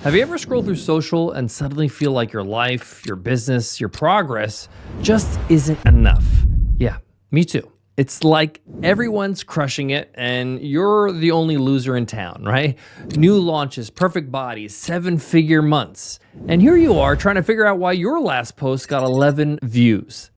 Have you ever scrolled through social and suddenly feel like your life, your business, your progress just isn't enough? Yeah, me too. It's like everyone's crushing it and you're the only loser in town, right? New launches, perfect bodies, 7-figure months. And here you are trying to figure out why your last post got 11 views.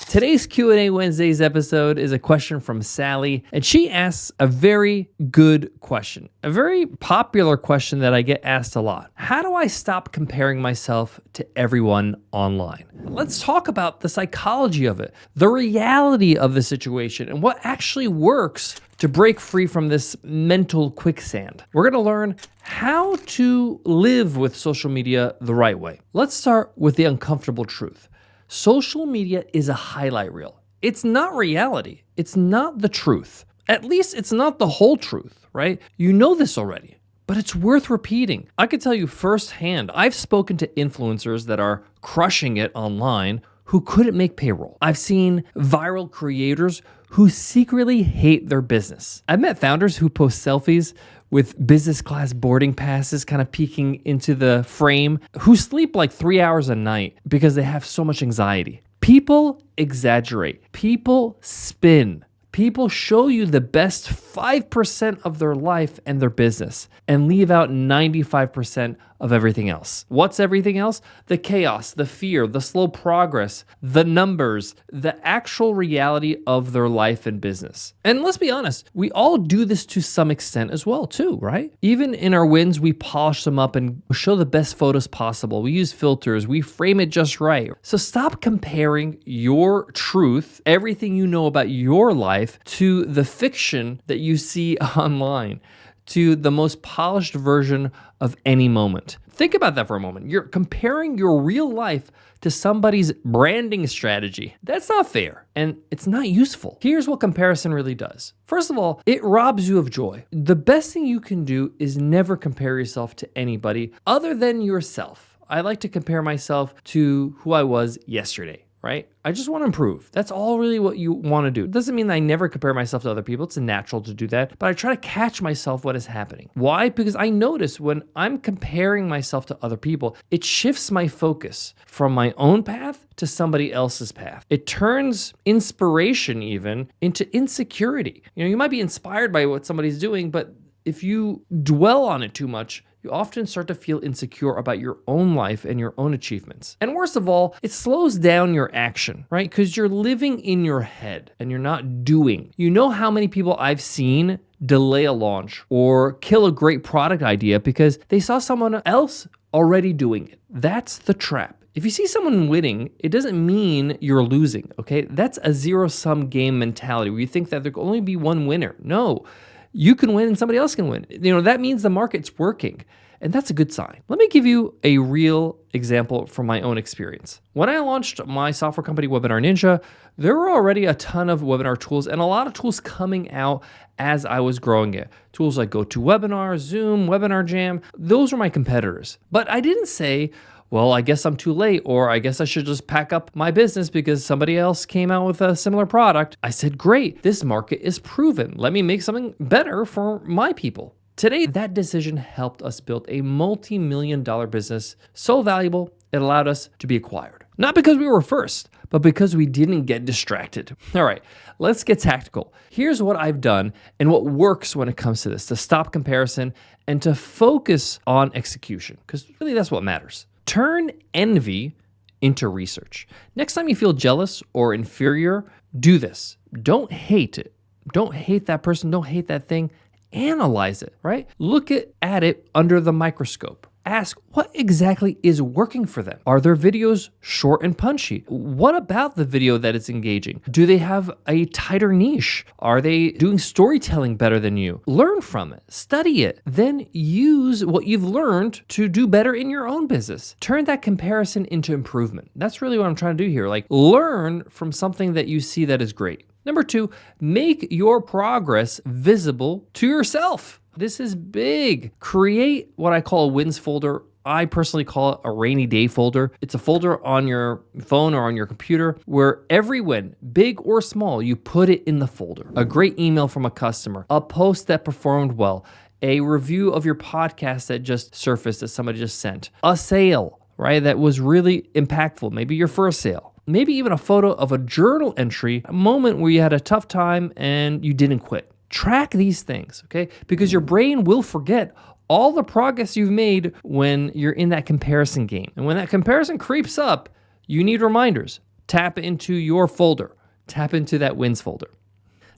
Today's Q&A Wednesdays episode is a question from Sally, and she asks a very good question, a very popular question that I get asked a lot. How do I stop comparing myself to everyone online? Let's talk about the psychology of it, the reality of the situation, and what actually works to break free from this mental quicksand. We're going to learn how to live with social media the right way. Let's start with the uncomfortable truth. Social media is a highlight reel. It's not reality. It's not the truth. At least it's not the whole truth, right? You know this already, but it's worth repeating. I can tell you firsthand, I've spoken to influencers that are crushing it online who couldn't make payroll. I've seen viral creators who secretly hate their business. I've met founders who post selfies with business class boarding passes kind of peeking into the frame, who sleep like 3 hours a night because they have so much anxiety. People exaggerate. People spin. People show you the best 5% of their life and their business and leave out 95% of everything else. What's everything else? The chaos, the fear, the slow progress, the numbers, the actual reality of their life and business. And let's be honest, we all do this to some extent as well too, right? Even in our wins, we polish them up and show the best photos possible. We use filters, we frame it just right. So stop comparing your truth, everything you know about your life, to the fiction that you see online, to the most polished version of any moment. Think about that for a moment. You're comparing your real life to somebody's branding strategy. That's not fair, and it's not useful. Here's what comparison really does. First of all, it robs you of joy. The best thing you can do is never compare yourself to anybody other than yourself. I like to compare myself to who I was yesterday. Right? I just want to improve. That's all really what you want to do. It doesn't mean I never compare myself to other people. It's natural to do that, but I try to catch myself what is happening. Why? Because I notice when I'm comparing myself to other people, it shifts my focus from my own path to somebody else's path. It turns inspiration even into insecurity. You might be inspired by what somebody's doing, but if you dwell on it too much, you often start to feel insecure about your own life and your own achievements. And worst of all, it slows down your action, right? Because you're living in your head and you're not doing. You know how many people I've seen delay a launch or kill a great product idea because they saw someone else already doing it. That's the trap. If you see someone winning, it doesn't mean you're losing, okay? That's a zero-sum game mentality where you think that there can only be one winner. No. You can win and somebody else can win. That means the market's working. And that's a good sign. Let me give you a real example from my own experience. When I launched my software company, Webinar Ninja, there were already a ton of webinar tools and a lot of tools coming out as I was growing it. Tools like GoToWebinar, Zoom, Webinar Jam, those were my competitors. But I didn't say, well, I guess I'm too late, or I guess I should just pack up my business because somebody else came out with a similar product. I said, great, this market is proven. Let me make something better for my people. Today, that decision helped us build a multi-million-dollar business so valuable, it allowed us to be acquired. Not because we were first, but because we didn't get distracted. All right, let's get tactical. Here's what I've done and what works when it comes to this, to stop comparison and to focus on execution, because really that's what matters. Turn envy into research. Next time you feel jealous or inferior, do this. Don't hate it. Don't hate that person. Don't hate that thing. Analyze it, right? Look at it under the microscope. Ask what exactly is working for them. Are their videos short and punchy? What about the video that is engaging? Do they have a tighter niche? Are they doing storytelling better than you? Learn from it, study it, then use what you've learned to do better in your own business. Turn that comparison into improvement. That's really what I'm trying to do here. Like, learn from something that you see that is great. Number 2, make your progress visible to yourself. This is big. Create what I call a wins folder. I personally call it a rainy day folder. It's a folder on your phone or on your computer where every win, big or small, you put it in the folder. A great email from a customer, a post that performed well, a review of your podcast that just surfaced that somebody just sent, a sale, right, that was really impactful, maybe your first sale, maybe even a photo of a journal entry, a moment where you had a tough time and you didn't quit. Track these things, okay? Because your brain will forget all the progress you've made when you're in that comparison game. And when that comparison creeps up, you need reminders. Tap into your folder. Tap into that wins folder.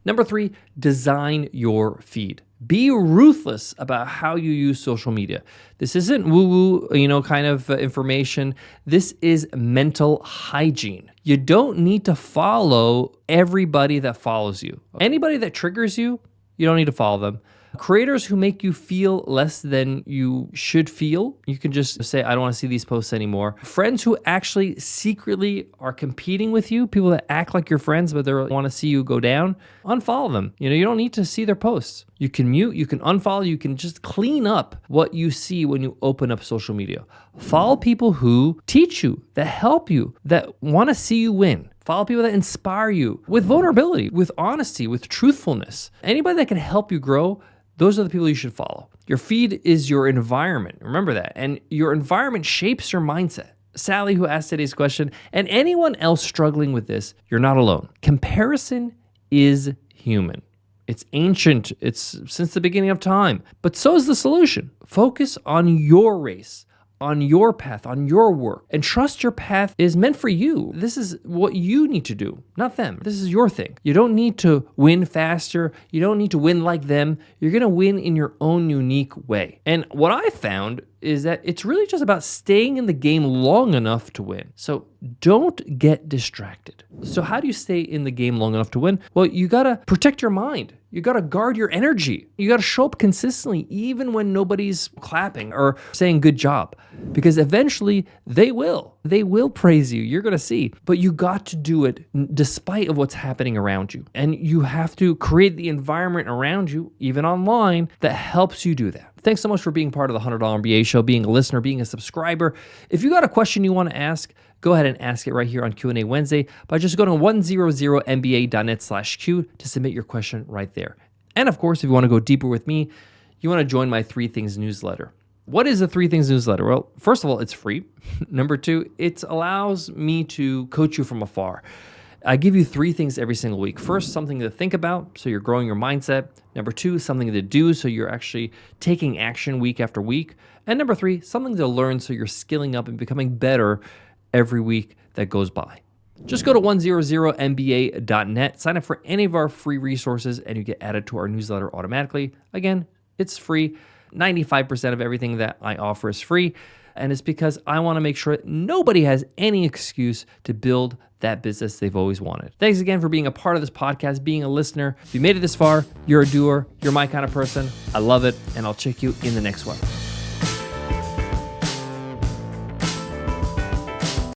Number 3, design your feed. Be ruthless about how you use social media. This isn't woo-woo, kind of information. This is mental hygiene. You don't need to follow everybody that follows you. Anybody that triggers you, you don't need to follow them. Creators who make you feel less than you should feel, you can just say, I don't want to see these posts anymore. Friends who actually secretly are competing with you, people that act like your friends, but they want to see you go down, unfollow them. You don't need to see their posts. You can mute, you can unfollow, you can just clean up what you see when you open up social media. Follow people who teach you, that help you, that want to see you win. Follow people that inspire you with vulnerability, with honesty, with truthfulness. Anybody that can help you grow, those are the people you should follow. Your feed is your environment. Remember that. And your environment shapes your mindset. Sally, who asked today's question, and anyone else struggling with this, you're not alone. Comparison is human. It's ancient. It's since the beginning of time. But so is the solution. Focus on your race, on your path, on your work, and trust your path is meant for you. This is what you need to do, not them. This is your thing. You don't need to win faster. You don't need to win like them. You're going to win in your own unique way. And what I found is that it's really just about staying in the game long enough to win. So don't get distracted. So how do you stay in the game long enough to win? Well, you got to protect your mind. You got to guard your energy. You got to show up consistently, even when nobody's clapping or saying good job, because eventually they will. They will praise you. You're going to see, but you got to do it despite of what's happening around you. And you have to create the environment around you, even online, that helps you do that. Thanks so much for being part of the $100 MBA show, being a listener, being a subscriber. If you got a question you want to ask, go ahead and ask it right here on Q&A Wednesday by just going to 100mba.net/Q to submit your question right there. And of course, if you want to go deeper with me, you want to join my 3 Things newsletter. What is the 3 Things newsletter? Well, first of all, it's free. Number 2, it allows me to coach you from afar. I give you 3 things every single week. First, something to think about, so you're growing your mindset. Number 2, something to do, so you're actually taking action week after week. And number 3, something to learn, so you're skilling up and becoming better every week that goes by. Just go to 100mba.net, sign up for any of our free resources, and you get added to our newsletter automatically. Again, it's free. 95% of everything that I offer is free. And it's because I want to make sure that nobody has any excuse to build that business they've always wanted. Thanks again for being a part of this podcast, being a listener. If you made it this far, you're a doer. You're my kind of person. I love it. And I'll check you in the next one.